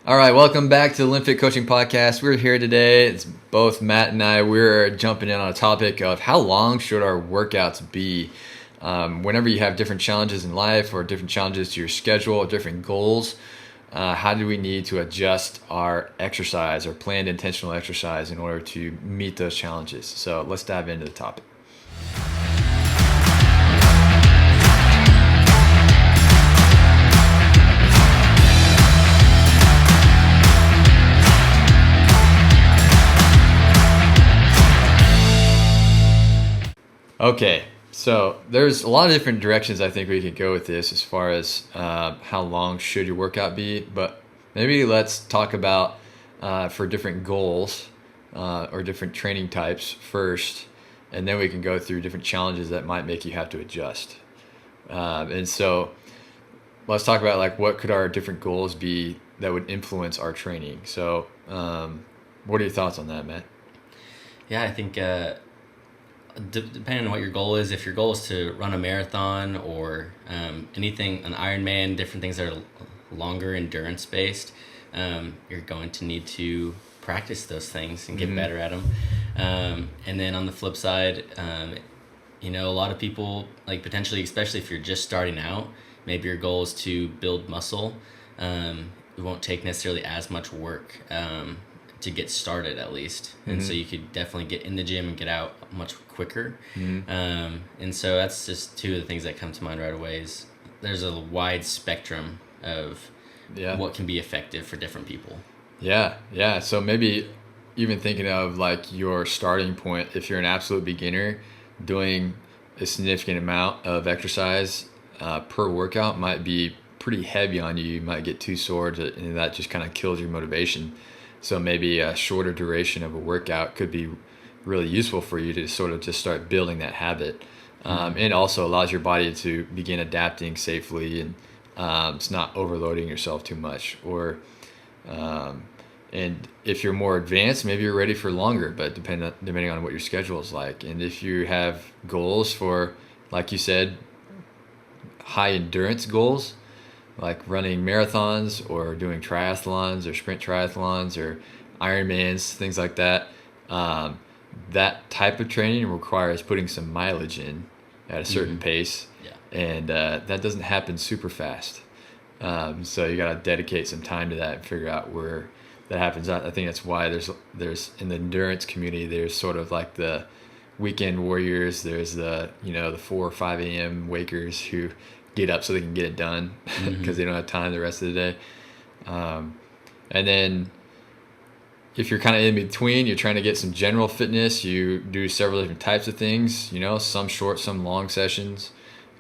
All right, welcome back to the LinnFit Coaching Podcast. We're here today. It's both Matt and I. We're jumping in on a topic of how long should our workouts be? Whenever you have different challenges in life or different challenges to your schedule or different goals, how do we need to adjust our exercise or planned intentional exercise in order to meet those challenges? So let's dive into the topic. Okay, so there's a lot of different directions I think we could go with this as far as how long should your workout be, but maybe let's talk about for different goals or different training types first, and then we can go through different challenges that might make you have to adjust. And so let's talk about like what could our different goals be that would influence our training. So what are your thoughts on that, Matt? Yeah, I think depending on what your goal is, if your goal is to run a marathon or anything, an Ironman, different things that are longer endurance based, you're going to need to practice those things and get better at them. And then on the flip side, a lot of people, like potentially, especially if you're just starting out, maybe your goal is to build muscle. It won't take necessarily as much work to get started at least. And so you could definitely get in the gym and get out much quicker. And so that's just two of the things that come to mind right away is there's a wide spectrum of what can be effective for different people. Yeah. So maybe even thinking of like your starting point, if you're an absolute beginner, doing a significant amount of exercise per workout might be pretty heavy on you. You might get too sore and that just kind of kills your motivation. So maybe a shorter duration of a workout could be really useful for you to sort of just start building that habit. And also allows your body to begin adapting safely and it's not overloading yourself too much. And if you're more advanced, maybe you're ready for longer, but depending on what your schedule is like. And if you have goals for, like you said, high endurance goals, like running marathons or doing triathlons or sprint triathlons or Ironmans, things like that. That type of training requires putting some mileage in at a certain pace. And that doesn't happen super fast. So you got to dedicate some time to that and figure out where that happens. I think that's why there's in the endurance community, there's sort of like the weekend warriors. There's the 4 or 5 a.m. wakers who get up so they can get it done because they don't have time the rest of the day. And then if you're kind of in between, you're trying to get some general fitness, you do several different types of things, some short, some long sessions.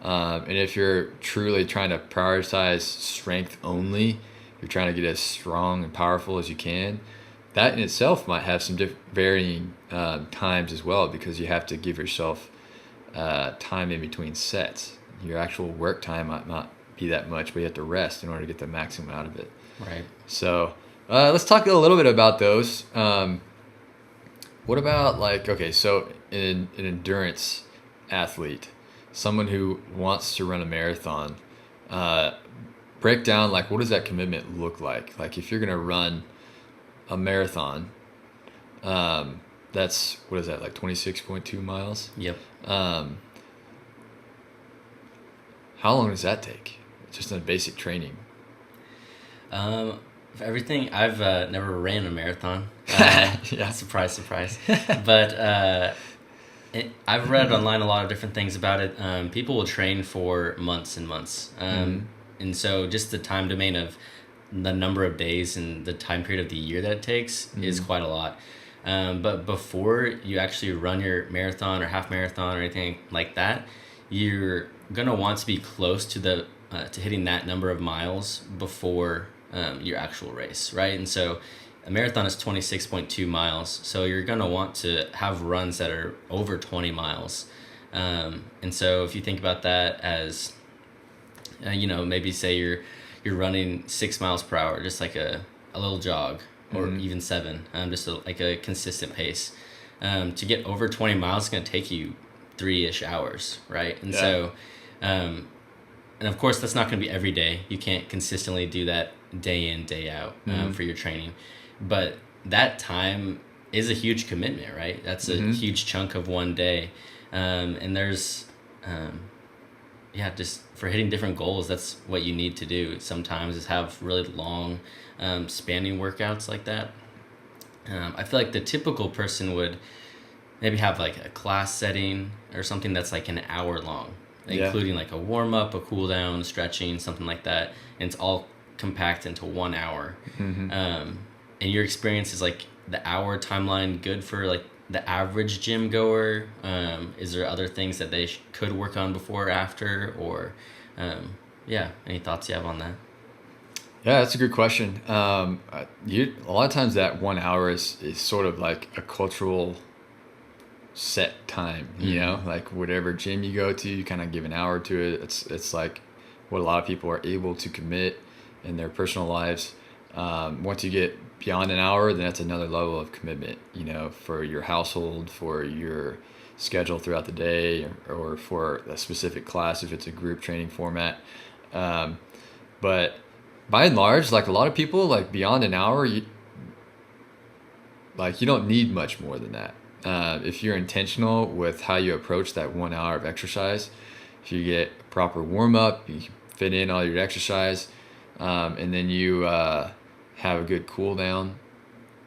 And if you're truly trying to prioritize strength only, you're trying to get as strong and powerful as you can, that in itself might have some varying times as well, because you have to give yourself time in between sets. Your actual work time might not be that much, but you have to rest in order to get the maximum out of it. Right. So let's talk a little bit about those. What about so an endurance athlete, someone who wants to run a marathon, break down like what does that commitment look like? Like if you're going to run a marathon, that's, what is that, like 26.2 miles? Yep. How long does that take? Just in basic training. Everything, I've never ran a marathon. Yeah. Surprise. But I've read online a lot of different things about it. People will train for months and months. And so just the time domain of the number of days and the time period of the year that it takes is quite a lot. But before you actually run your marathon or half marathon or anything like that, you're going to want to be close to to hitting that number of miles before your actual race, right? And so a marathon is 26.2 miles, so you're going to want to have runs that are over 20 miles. And so if you think about that as, maybe say you're running 6 miles per hour, just like a little jog, or even 7, just like a consistent pace. To get over 20 miles is going to take you 3-ish hours, right? And so, and of course, that's not going to be every day. You can't consistently do that day in, day out for your training. But that time is a huge commitment, right? That's a huge chunk of one day. And there's, just for hitting different goals, that's what you need to do sometimes, is have really long spanning workouts like that. I feel like the typical person would maybe have like a class setting or something that's like an hour long, including like a warm up, a cool down, stretching, something like that. And it's all compact into 1 hour. And your experience is like the hour timeline good for like the average gym goer? Is there other things that they could work on before or after? Or, any thoughts you have on that? Yeah, that's a good question. A lot of times that 1 hour is sort of like a cultural set time, you know, like whatever gym you go to, you kind of give an hour to it. It's like what a lot of people are able to commit in their personal lives. Once you get beyond an hour, then that's another level of commitment, you know, for your household, for your schedule throughout the day, or for a specific class if it's a group training format. But by and large, like a lot of people, like beyond an hour, you don't need much more than that. If you're intentional with how you approach that 1 hour of exercise, if you get proper warm up, you fit in all your exercise, and then you have a good cool down,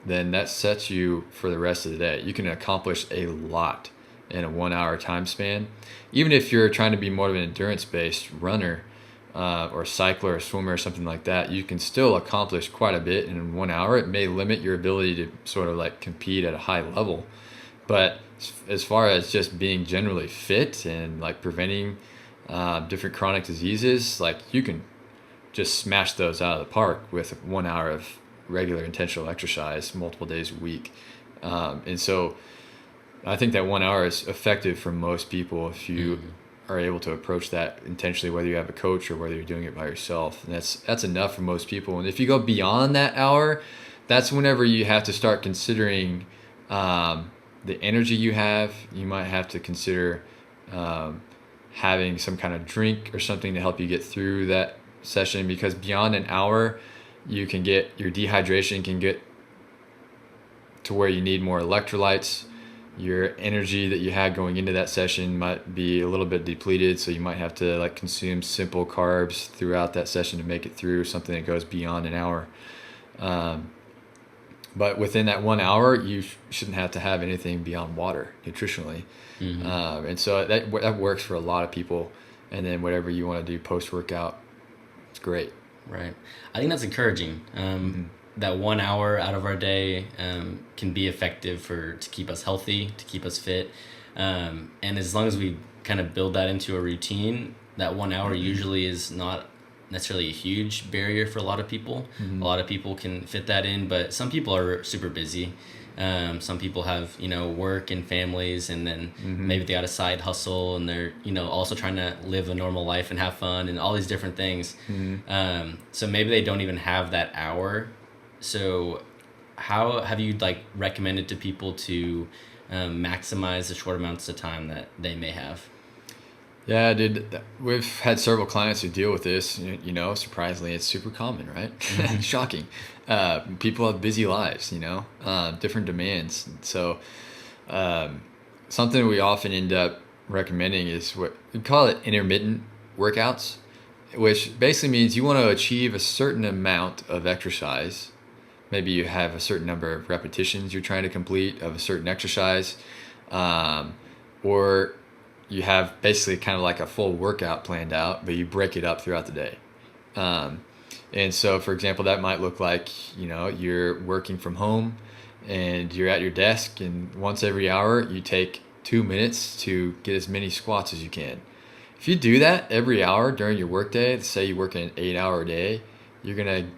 then that sets you for the rest of the day. You can accomplish a lot in a 1 hour time span. Even if you're trying to be more of an endurance-based runner, or cycler or swimmer or something like that, you can still accomplish quite a bit in 1 hour. It may limit your ability to sort of like compete at a high level, but as far as just being generally fit and like preventing different chronic diseases, like you can just smash those out of the park with 1 hour of regular intentional exercise multiple days a week. And so I think that 1 hour is effective for most people if you are able to approach that intentionally, whether you have a coach or whether you're doing it by yourself. And that's enough for most people. And if you go beyond that hour, that's whenever you have to start considering the energy you have. You might have to consider having some kind of drink or something to help you get through that session, because beyond an hour, you can get your dehydration can get to where you need more electrolytes. Your energy that you had going into that session might be a little bit depleted, so you might have to like consume simple carbs throughout that session to make it through something that goes beyond an hour. But within that 1 hour, you shouldn't have to have anything beyond water nutritionally. And so that works for a lot of people. And then whatever you want to do post-workout, it's great. Right. I think that's encouraging. That 1 hour out of our day can be effective to keep us healthy, to keep us fit. And as long as we kind of build that into a routine, that 1 hour usually is not necessarily a huge barrier for a lot of people. A lot of people can fit that in, but some people are super busy. Some people have, work and families, and then maybe they got a side hustle, and they're, also trying to live a normal life and have fun and all these different things. So maybe they don't even have that hour. So how have you recommended to people to maximize the short amounts of time that they may have? Yeah, dude, we've had several clients who deal with this. Surprisingly, it's super common, right? Shocking. People have busy lives, different demands. So something we often end up recommending is what we call it intermittent workouts, which basically means you want to achieve a certain amount of exercise. Maybe you have a certain number of repetitions you're trying to complete of a certain exercise, or you have basically kind of like a full workout planned out, but you break it up throughout the day. And so, for example, that might look like, you're working from home and you're at your desk, and once every hour you take 2 minutes to get as many squats as you can. If you do that every hour during your workday, say you work an 8-hour day, you're going to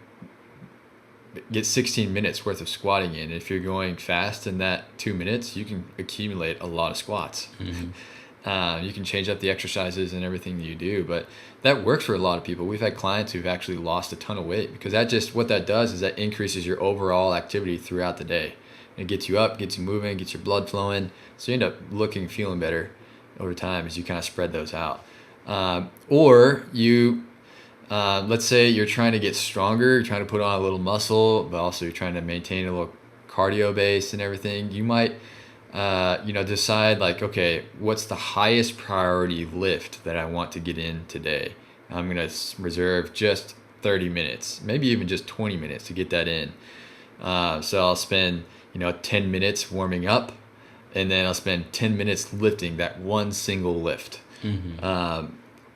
get 16 minutes worth of squatting in. If you're going fast in that 2 minutes, you can accumulate a lot of squats. You can change up the exercises and everything that you do, but that works for a lot of people. We've had clients who've actually lost a ton of weight, because what that does is that increases your overall activity throughout the day. It gets you up, gets you moving, gets your blood flowing, so you end up looking, feeling better over time as you kind of spread those out. Or you let's say you're trying to get stronger, you're trying to put on a little muscle, but also you're trying to maintain a little cardio base and everything. You might, decide like, okay, what's the highest priority lift that I want to get in today? I'm going to reserve just 30 minutes, maybe even just 20 minutes to get that in. So I'll spend, 10 minutes warming up, and then I'll spend 10 minutes lifting that one single lift.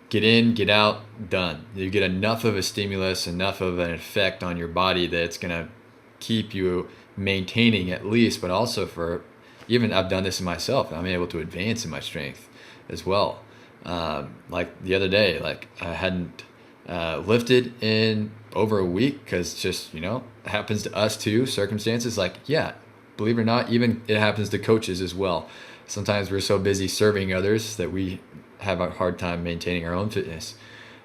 Get in, get out, done. You get enough of a stimulus, enough of an effect on your body that it's going to keep you maintaining at least, but also even I've done this in myself, and I'm able to advance in my strength as well. Like the other day, like I hadn't lifted in over a week because just, it happens to us too, circumstances. Like, yeah, believe it or not, even it happens to coaches as well. Sometimes we're so busy serving others that we have a hard time maintaining our own fitness.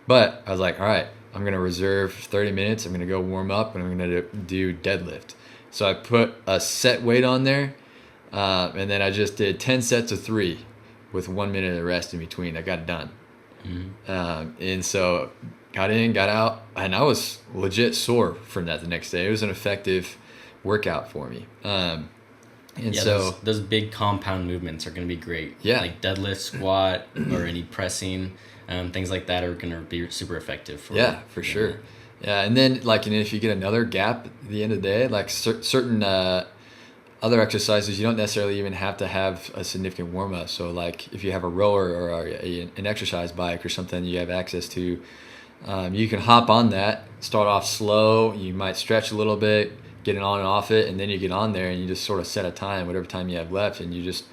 But I was like, all right, I'm going to reserve 30 minutes. I'm going to go warm up, and I'm going to do deadlift. So I put a set weight on there, and then I just did 10 sets of 3 with 1 minute of rest in between. I got it done. And so got in, got out, and I was legit sore from that the next day. It was an effective workout for me. Those big compound movements are going to be great. Yeah. Like deadlift, squat, or any pressing, things like that are going to be super effective for for sure. Yeah, and then if you get another gap at the end of the day, like certain other exercises, you don't necessarily even have to have a significant warm up. So like if you have a rower or an exercise bike or something you have access to, you can hop on that, start off slow. You might stretch a little bit, get it on and off it, and then you get on there and you just sort of set a time, whatever time you have left, and you just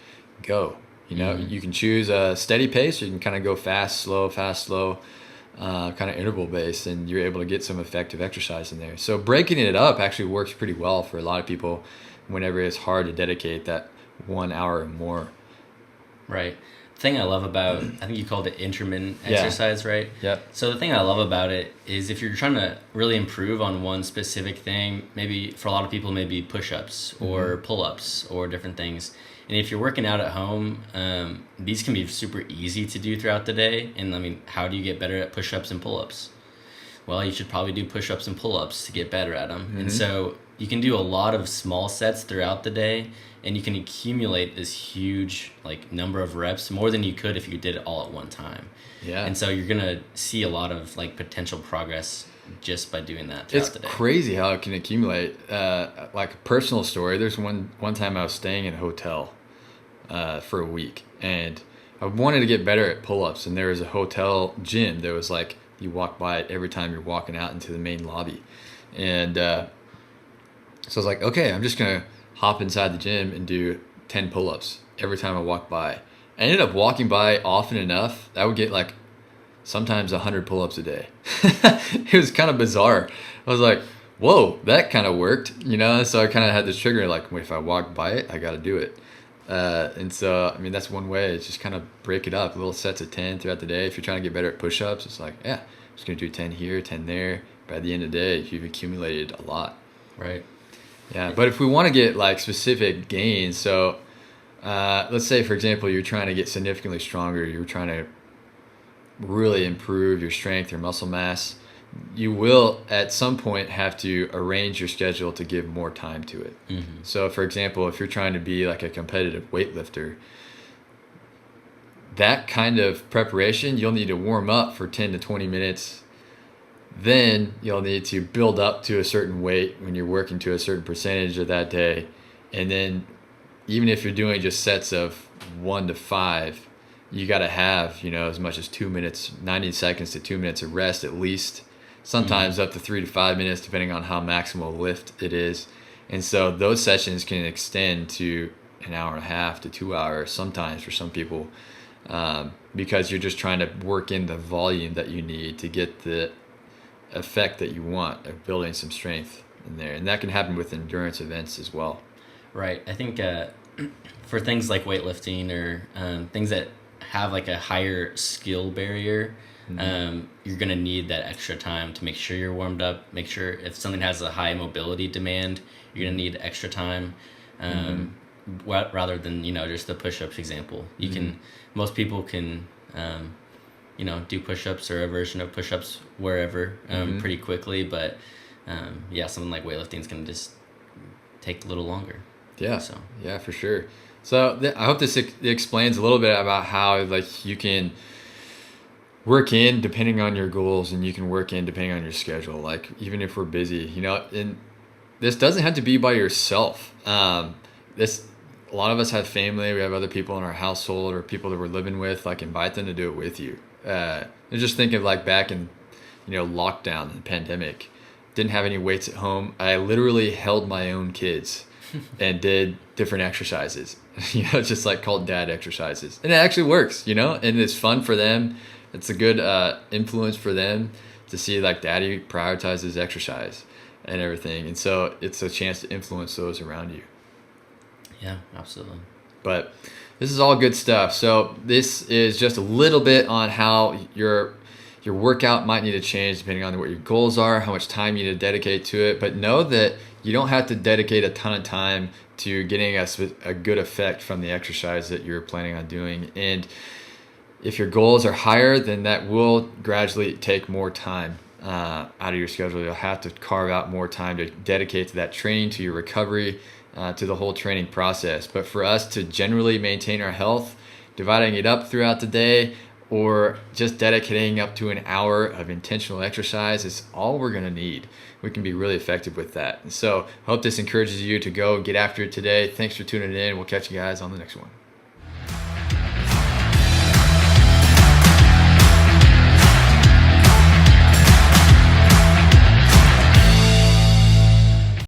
go. You can choose a steady pace, or you can kind of go fast, slow, kind of interval based, and you're able to get some effective exercise in there. So breaking it up actually works pretty well for a lot of people whenever it's hard to dedicate that 1 hour or more. Right. The thing I love about, I think you called it intermittent exercise, right? Yep. So the thing I love about it is if you're trying to really improve on one specific thing, maybe for a lot of people, maybe push-ups or pull-ups or different things. And if you're working out at home, these can be super easy to do throughout the day. And I mean, how do you get better at push-ups and pull-ups? Well, you should probably do push-ups and pull-ups to get better at them. And so you can do a lot of small sets throughout the day, and you can accumulate this huge number of reps, more than you could if you did it all at one time. Yeah. And so you're going to see a lot of potential progress just by doing that throughout the day. It's crazy how it can accumulate. Like a personal story, there's one time I was staying in a hotel for a week, and I wanted to get better at pull-ups, and there was a hotel gym that was you walk by it every time you're walking out into the main lobby. And so I was like, okay, I'm just going to hop inside the gym and do 10 pull-ups every time I walk by. I ended up walking by often enough that I would get sometimes 100 pull-ups a day. It was kind of bizarre. I was like, whoa, that kind of worked, So I kind of had this trigger, if I walk by it, I got to do it. And so, I mean, that's one way. It's just kind of break it up, little sets of 10 throughout the day. If you're trying to get better at push-ups, it's I'm just going to do 10 here, 10 there. By the end of the day, you've accumulated a lot. Right. Yeah, but if we want to get specific gains, so let's say, for example, you're trying to get significantly stronger, you're trying to really improve your strength or muscle mass, you will at some point have to arrange your schedule to give more time to it. So, for example, if you're trying to be a competitive weightlifter, that kind of preparation, you'll need to warm up for 10 to 20 minutes. Then you'll need to build up to a certain weight when you're working to a certain percentage of that day. And then even if you're doing just sets of 1 to 5, you got to have, as much as 2 minutes, 90 seconds to 2 minutes of rest at least. Sometimes up to 3 to 5 minutes, depending on how maximal lift it is. And so those sessions can extend to an hour and a half to 2 hours sometimes for some people, because you're just trying to work in the volume that you need to get the effect that you want of building some strength in there. And that can happen with endurance events as well. Right. I think for things like weightlifting or things that have a higher skill barrier, you're going to need that extra time to make sure you're warmed up, make sure if something has a high mobility demand, you're going to need extra time, rather than, just the push-ups example. Most people can do push-ups or a version of push-ups wherever pretty quickly. But yeah, something like weightlifting is going to just take a little longer. Yeah. So Yeah, for sure. So I hope this explains a little bit about how like you can work in depending on your goals, and you can work in depending on your schedule. Like even if we're busy, and this doesn't have to be by yourself. This A lot of us have family. We have other people in our household or people that we're living with. Like invite them to do it with you. And just think of like back in lockdown and pandemic, didn't have any weights at home. I literally held my own kids and did different exercises, just like called dad exercises. And it actually works, and it's fun for them. It's a good influence for them to see like daddy prioritizes exercise and everything. And so it's a chance to influence those around you. Yeah, absolutely. But this is all good stuff. So this is just a little bit on how your workout might need to change depending on what your goals are, how much time you need to dedicate to it. But know that you don't have to dedicate a ton of time to getting a good effect from the exercise that you're planning on doing. And if your goals are higher, then that will gradually take more time out of your schedule. You'll have to carve out more time to dedicate to that training, to your recovery, to the whole training process. But for us to generally maintain our health, dividing it up throughout the day or just dedicating up to an hour of intentional exercise is all we're going to need. We can be really effective with that. And so I hope this encourages you to go get after it today. Thanks for tuning in. We'll catch you guys on the next one.